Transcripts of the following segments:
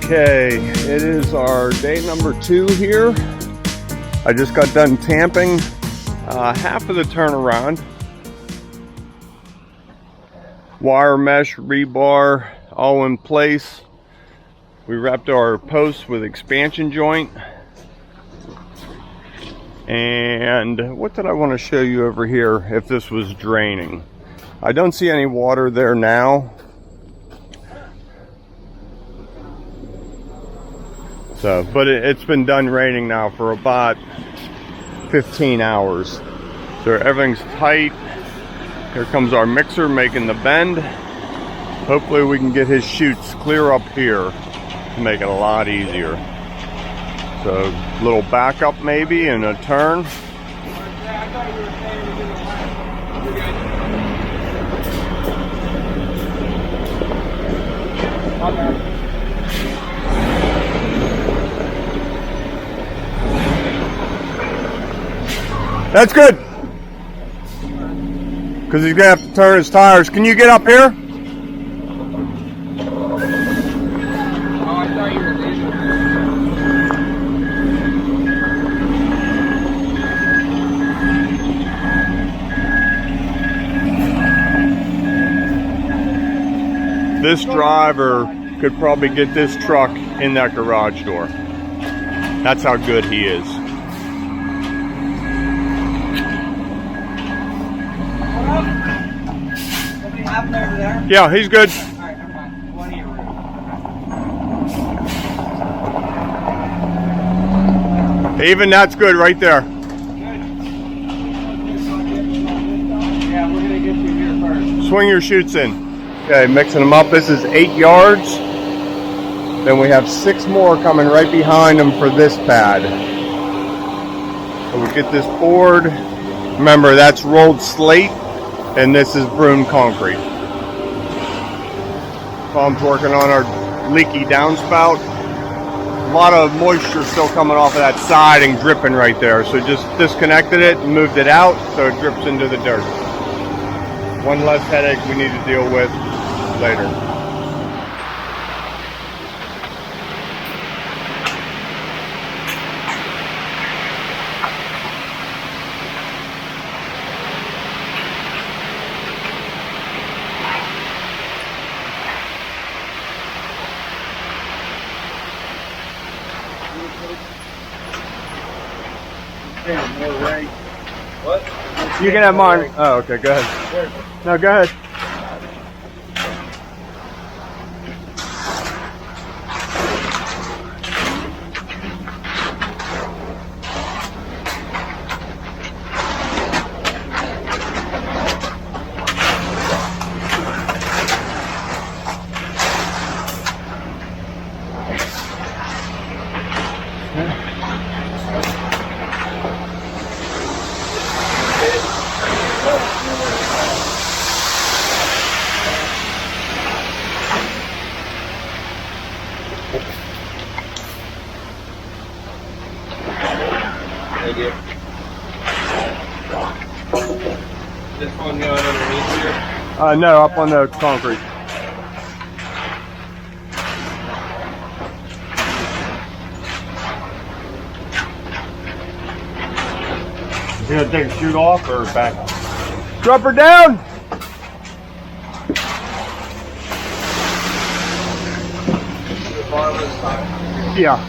Okay, it is our day number 2 here. I just got done tamping half of the turnaround. Wire mesh, rebar, all in place. We wrapped our posts with expansion joint. And what did I want to show you over here if this was draining? I don't see any water there now. So, but it's been done raining now for about 15 hours. So everything's tight. Here comes our mixer making the bend. Hopefully we can get his chutes clear up here to make it a lot easier. So a little backup maybe and a turn. That's good. Because he's going to have to turn his tires. Can you get up here? Oh, I thought you were leaving. This driver could probably get this truck in that garage door. That's how good he is. Over there? Yeah, he's good. All right, never mind. What are you? Even that's good right there. Good. Yeah, we're gonna get you here first. Swing your chutes in. Okay, mixing them up. This is 8 yards. Then we have 6 more coming right behind them for this pad. So we get this poured. Remember, that's rolled slate, and this is broomed concrete. Tom's working on our leaky downspout. A lot of moisture still coming off of that siding, dripping right there. So just disconnected it and moved it out so it drips into the dirt. One less headache we need to deal with later. What? You can have mine. Oh, okay, go ahead. No, go ahead. Thank you. This one going underneath here? No, up on the concrete. You gonna take a chute off or back? Drop her down! Yeah.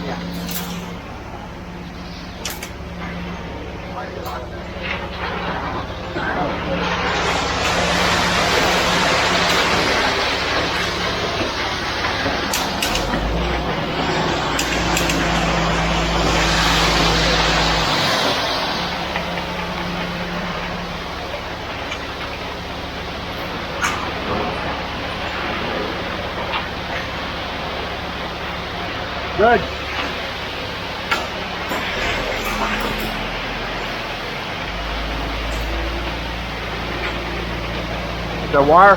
Good. That wire?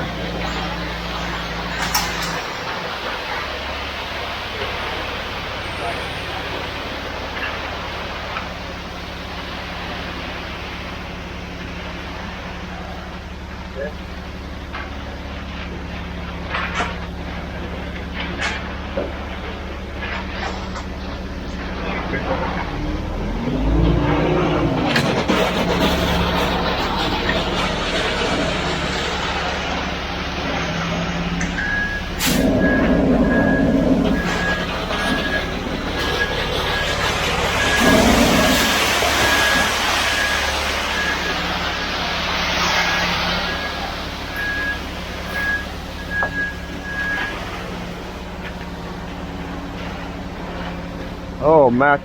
Oh, Matt,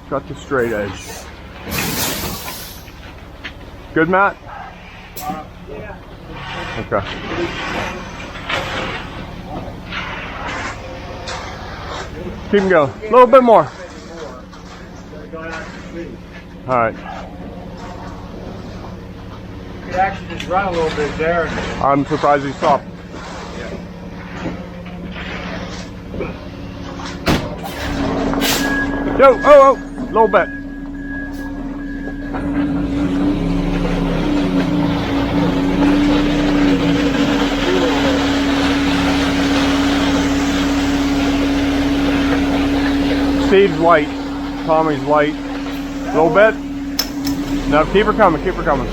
got the straight edge. Good, Matt? Yeah. Okay. Keep him going. A little bit more. All right. You could actually just run a little bit there. I'm surprised he stopped. Yo, oh, a little bit. Steve's light, Tommy's light. A little bit. No, keep her coming, keep her coming.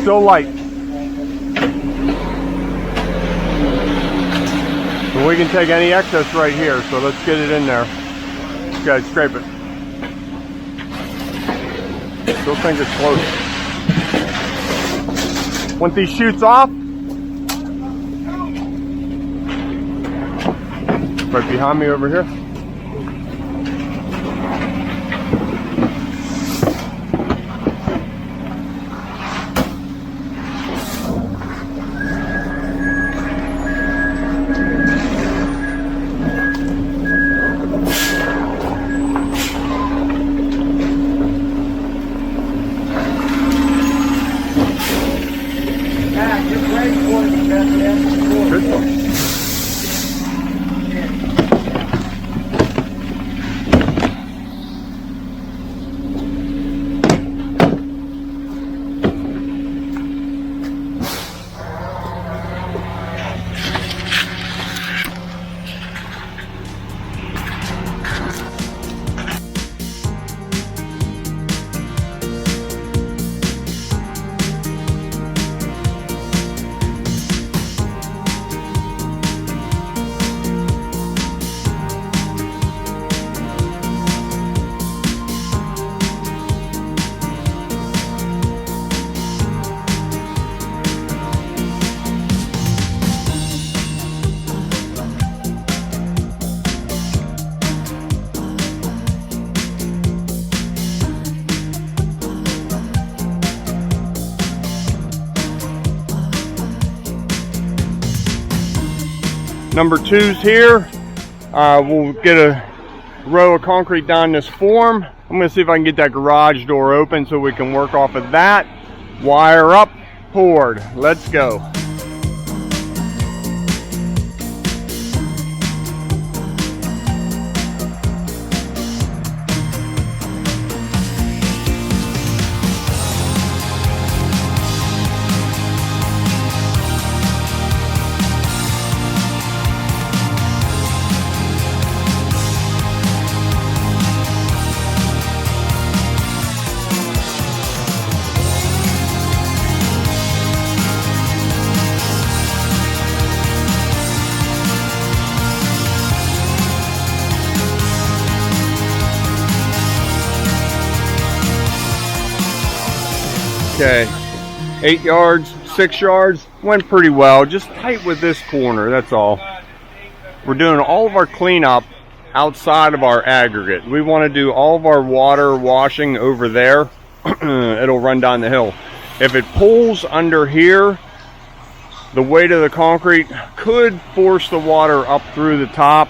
Still light. And we can take any excess right here, so let's get it in there. Okay, scrape it. Still think it's close. Want these chutes off? Right behind me over here. Number two's here. We'll get a row of concrete down this form. I'm gonna see if I can get that garage door open so we can work off of that. Wire up, poured. Let's go. Okay, 8 yards, 6 yards, went pretty well. Just tight with this corner, that's all. We're doing all of our cleanup outside of our aggregate. We want to do all of our water washing over there. It'll run down the hill. If it pulls under here, the weight of the concrete could force the water up through the top.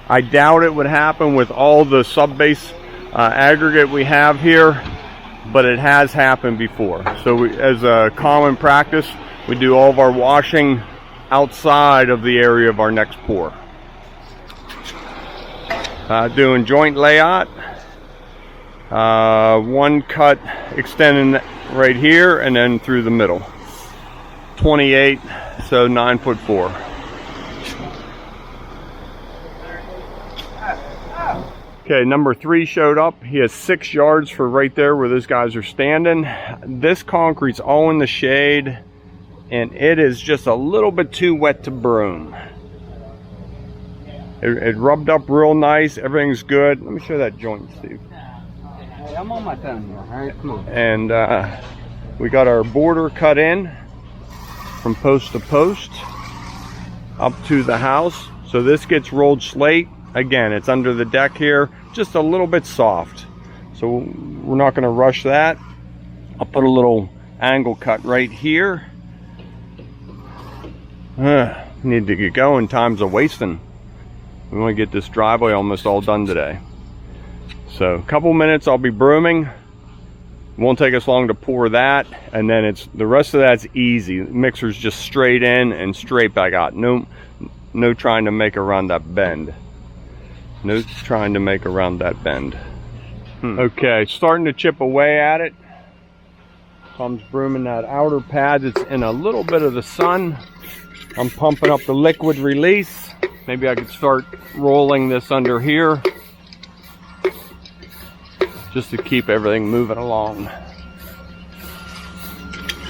I doubt it would happen with all the sub-base aggregate we have here. but it has happened before. So as a common practice, we do all of our washing outside of the area of our next pour. Doing joint layout. One cut extending right here and then through the middle. 28, so 9'4". Okay, number 3 showed up. He has 6 yards for right there where those guys are standing. This concrete's all in the shade, and it is just a little bit too wet to broom. It rubbed up real nice. Everything's good. Let me show that joint, Steve. Hey, I'm on my phone here. All right, come on. And we got our border cut in from post to post up to the house. So this gets rolled slate. Again, it's under the deck here, just a little bit soft. So we're not going to rush that. I'll put a little angle cut right here. Need to get going. Time's a wasting. We want to get this driveway almost all done today. So a couple minutes, I'll be brooming. Won't take us long to pour that, and then the rest of that's easy. The mixer's just straight in and straight back out. No trying to make around that bend. No trying to make around that bend. Okay, starting to chip away at it. Tom's brooming that outer pad that's in a little bit of the sun. I'm pumping up the liquid release. Maybe I could start rolling this under here just to keep everything moving along.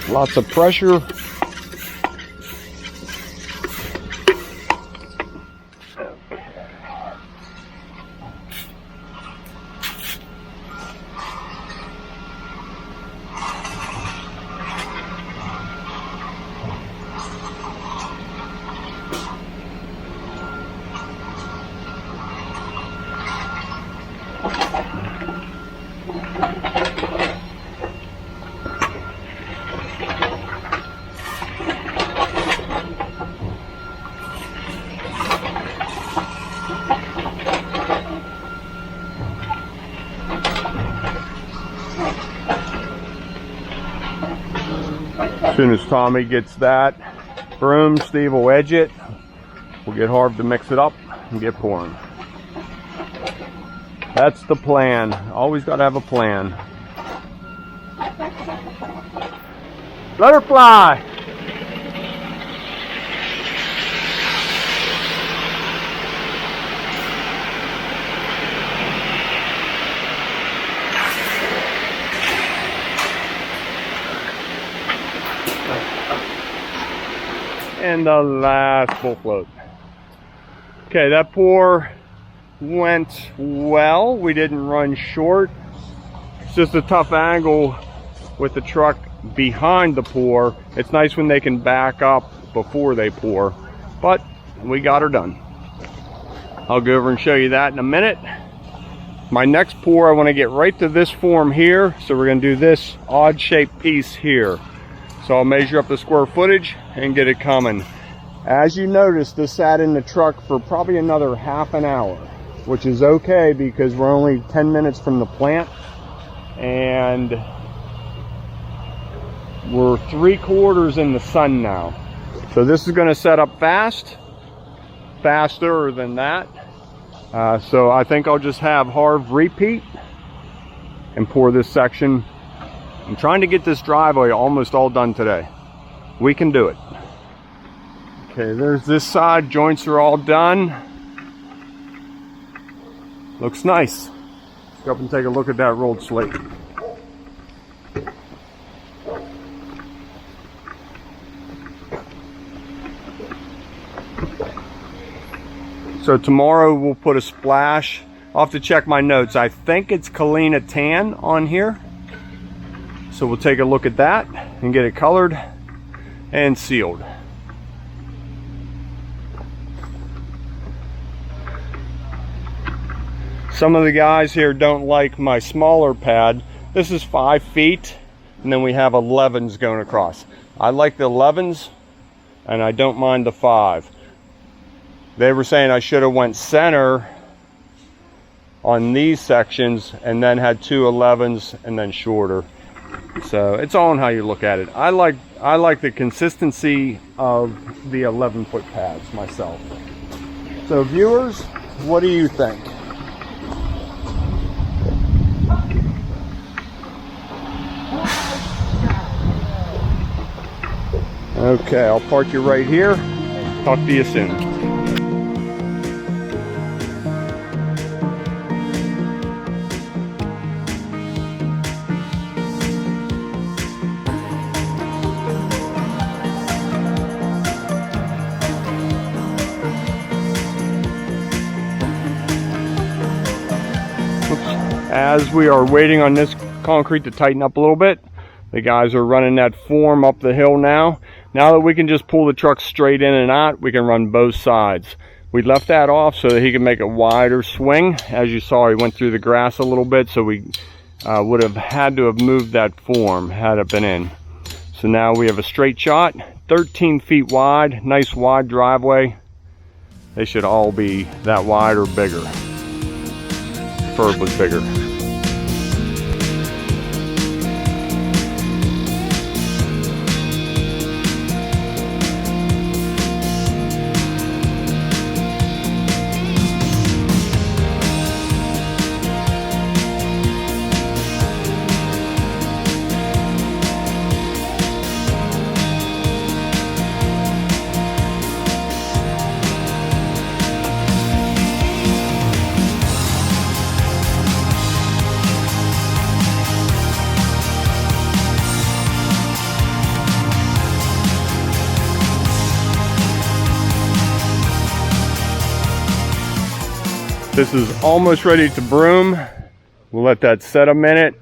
Lots of pressure. As soon as Tommy gets that broom, Steve will edge it. We'll get Harv to mix it up and get pouring. That's the plan. Always got to have a plan. Let her fly. And the last full float. Okay, that pour went well. We didn't run short. It's just a tough angle with the truck behind the pour. It's nice when they can back up before they pour, but we got her done. I'll go over and show you that in a minute. My next pour, I want to get right to this form here, so we're going to do this odd shaped piece here. So I'll measure up the square footage and get it coming. As you notice, this sat in the truck for probably another half an hour, which is okay because we're only 10 minutes from the plant and we're 3/4 in the sun now. So this is going to set up faster than that. So I think I'll just have Harv repeat and pour this section. I'm trying to get this driveway almost all done today. We can do it. Okay, there's this side. Joints are all done. Looks nice. Let's go up and take a look at that rolled slate. So tomorrow we'll put a splash. I'll have to check my notes. I think it's Kalina Tan on here. So we'll take a look at that and get it colored and sealed. Some of the guys here don't like my smaller pad. This is 5 feet, and then we have 11s going across. I like the 11s, and I don't mind the 5. They were saying I should have went center on these sections, and then had 2 11s and then shorter. So it's all on how you look at it. I like the consistency of the 11-foot pads myself. So viewers, what do you think? Okay, I'll park you right here. Talk to you soon. As we are waiting on this concrete to tighten up a little bit, the guys are running that form up the hill now. Now that we can just pull the truck straight in and out, we can run both sides. We left that off so that he can make a wider swing. As you saw, he went through the grass a little bit, so we would have had to have moved that form had it been in. So now we have a straight shot, 13 feet wide, nice wide driveway. They should all be that wide or bigger. Preferably bigger. This is almost ready to broom. We'll let that set a minute.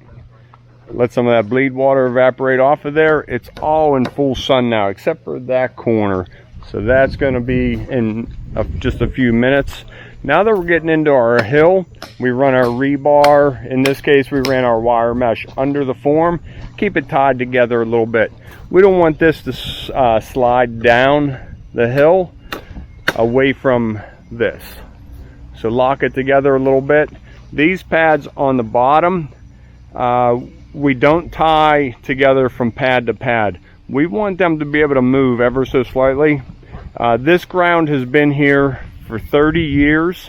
Let some of that bleed water evaporate off of there. It's all in full sun now, except for that corner. So that's going to be in just a few minutes. Now that we're getting into our hill, we run our rebar. In this case, we ran our wire mesh under the form. Keep it tied together a little bit. We don't want this to slide down the hill away from this. So lock it together a little bit. These pads on the bottom, we don't tie together from pad to pad. We want them to be able to move ever so slightly. This ground has been here for 30 years,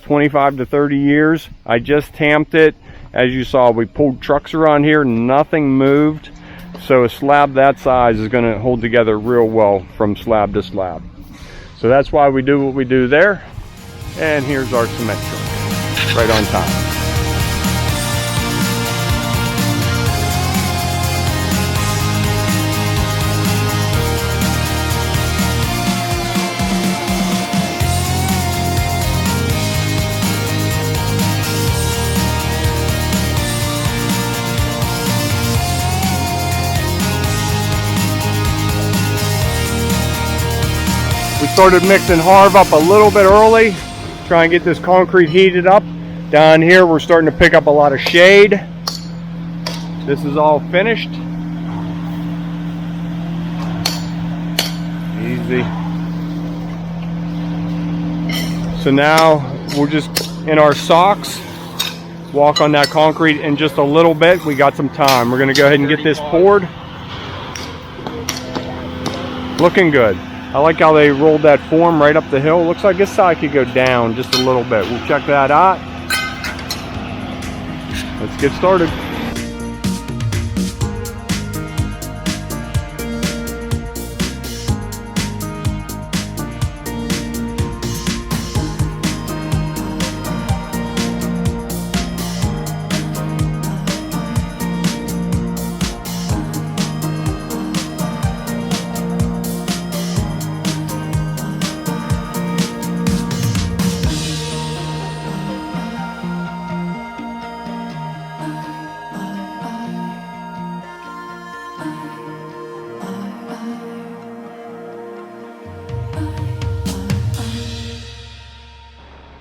25 to 30 years. I just tamped it. As you saw, we pulled trucks around here, nothing moved. So a slab that size is going to hold together real well from slab to slab. So that's why we do what we do there. And here's our cement truck, right on top. We started mixing Harv up a little bit early. Try and get this concrete heated up. Down here we're starting to pick up a lot of shade. This is all finished. Easy. So now we're just in our socks, walk on that concrete in just a little bit. We got some time. We're going to go ahead and get this poured. Looking good. I like how they rolled that form right up the hill. Looks like this side could go down just a little bit. We'll check that out. Let's get started.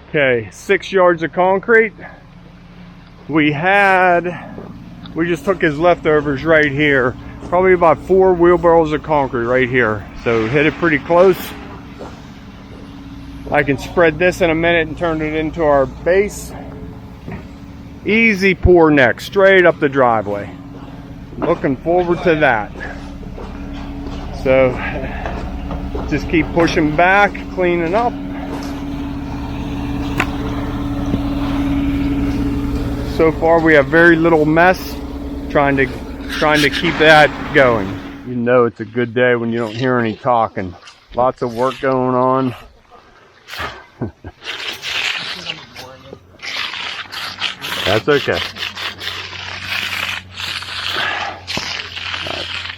Okay, 6 yards of concrete. We just took his leftovers right here. Probably about 4 wheelbarrows of concrete right here. So hit it pretty close. I can spread this in a minute and turn it into our base. Easy pour next, straight up the driveway. Looking forward to that. So just keep pushing back, cleaning up. So far we have very little mess, trying to keep that going. You know it's a good day when you don't hear any talking. Lots of work going on. That's okay.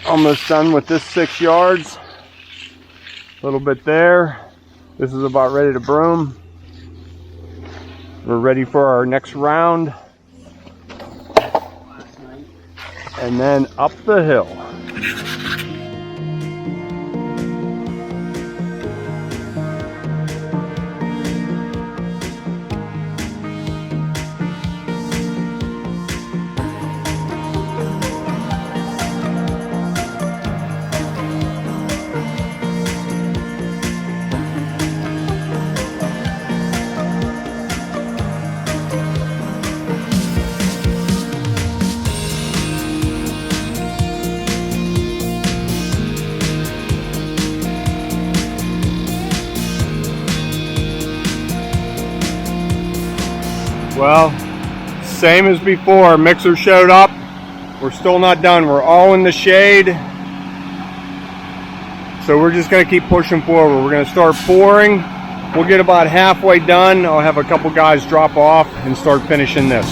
Almost done with this 6 yards. A little bit there. This is about ready to broom. We're ready for our next round. And then up the hill. Well, same as before, mixer showed up. We're still not done. We're all in the shade. So we're just gonna keep pushing forward. We're gonna start pouring. We'll get about halfway done. I'll have a couple guys drop off and start finishing this.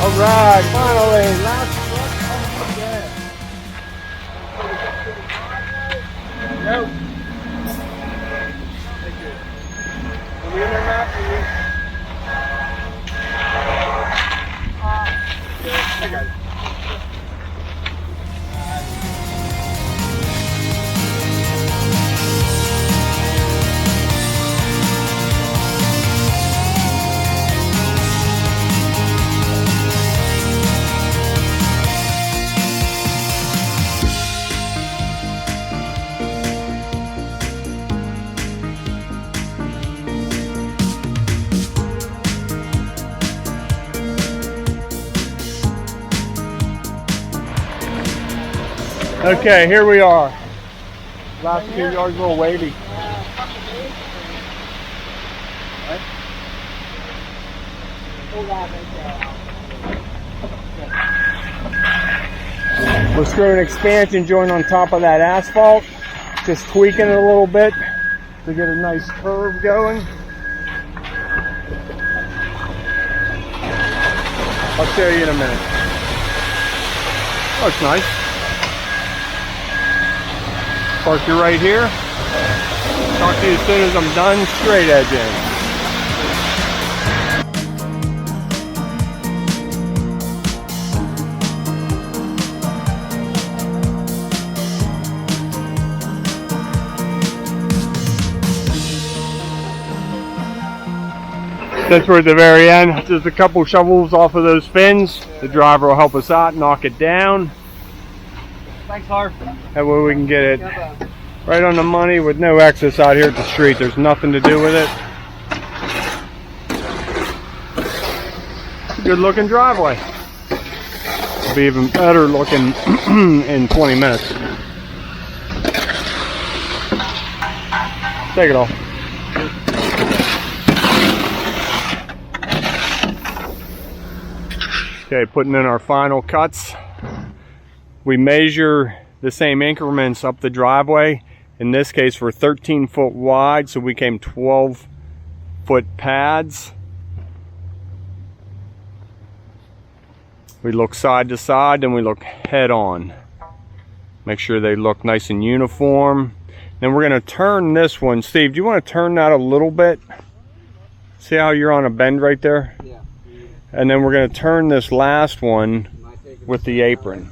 All right, finally, last one. Nope. Thank you. Are we in there, Matt? I got it. Okay, here we are. Last 2 yards, a little wavy. We're screwing expansion joint on top of that asphalt. Just tweaking it a little bit to get a nice curve going. I'll show you in a minute. Looks nice. Park you right here. Talk to you as soon as I'm done straight edging. Since we're at the very end, just a couple shovels off of those fins. The driver will help us out, knock it down. Thanks, Harv. That way we can get it right on the money with no excess out here at the street. There's nothing to do with it. Good looking driveway. It'll be even better looking in 20 minutes. Take it off. Okay, putting in our final cuts. We measure the same increments up the driveway. In this case, we're 13 foot wide, so we came 12 foot pads. We look side to side, then we look head on. Make sure they look nice and uniform. Then we're going to turn this one. Steve, do you want to turn that a little bit? See how you're on a bend right there? Yeah. And then we're going to turn this last one with the apron.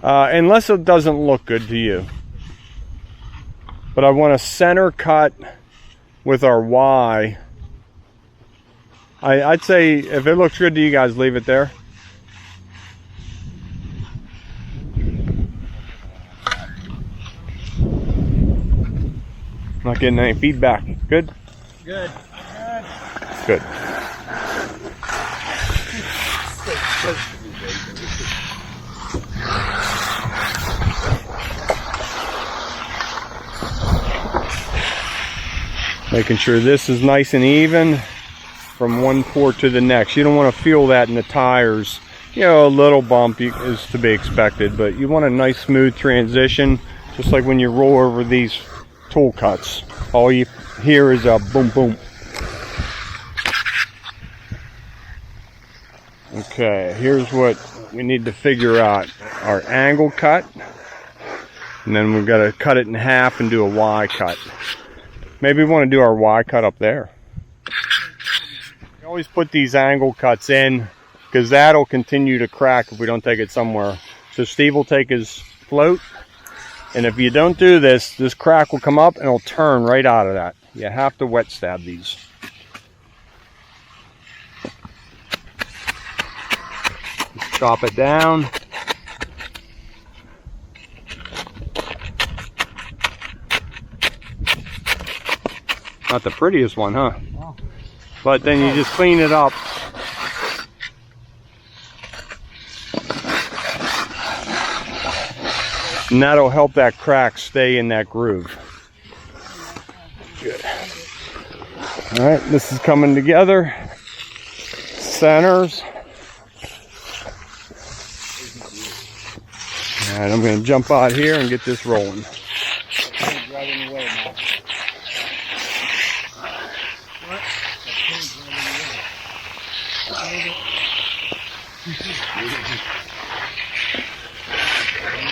Unless it doesn't look good to you. But I want a center cut with our Y. I'd say if it looks good to you guys, leave it there. Not getting any feedback. Good? Good. Good. Making sure this is nice and even from one port to the next. You don't want to feel that in the tires. You know, a little bump is to be expected, but you want a nice smooth transition, just like when you roll over these tool cuts. All you hear is a boom boom. Okay, here's what we need to figure out. Our angle cut, and then we've got to cut it in half and do a Y cut. Maybe we want to do our Y cut up there. We always put these angle cuts in because that'll continue to crack if we don't take it somewhere. So Steve will take his float, and if you don't do this, this crack will come up and it'll turn right out of that. You have to wet stab these. Just chop it down. Not the prettiest one, huh? Wow. But then you just clean it up. And that'll help that crack stay in that groove. Good. All right, this is coming together. Centers. All right, I'm going to jump out here and get this rolling.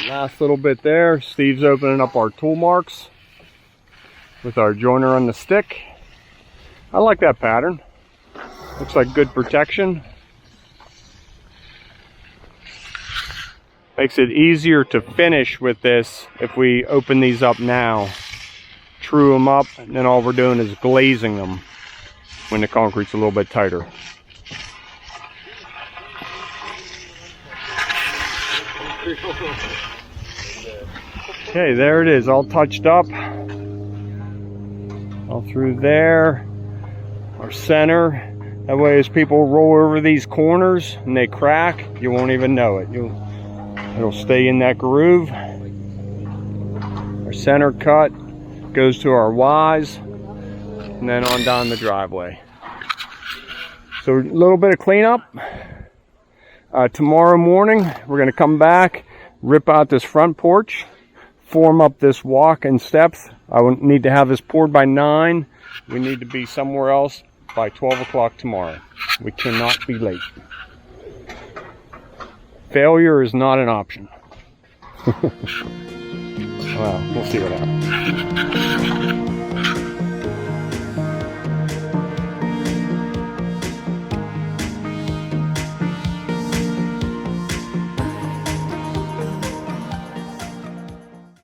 Last little bit there. Steve's opening up our tool marks with our joiner on the stick. I like that pattern. Looks like good protection. Makes it easier to finish with this if we open these up now. True them up, and then all we're doing is glazing them when the concrete's a little bit tighter. Okay, there it is, all touched up. All through there. Our center. That way as people roll over these corners and they crack, you won't even know it. It'll stay in that groove. Our center cut goes to our Ys and then on down the driveway. So a little bit of cleanup. Tomorrow morning we're going to come back, rip out this front porch, form up this walk and steps. I will need to have this poured by 9. We need to be somewhere else by 12 o'clock tomorrow. We cannot be late. Failure is not an option. Well, we'll see what happens.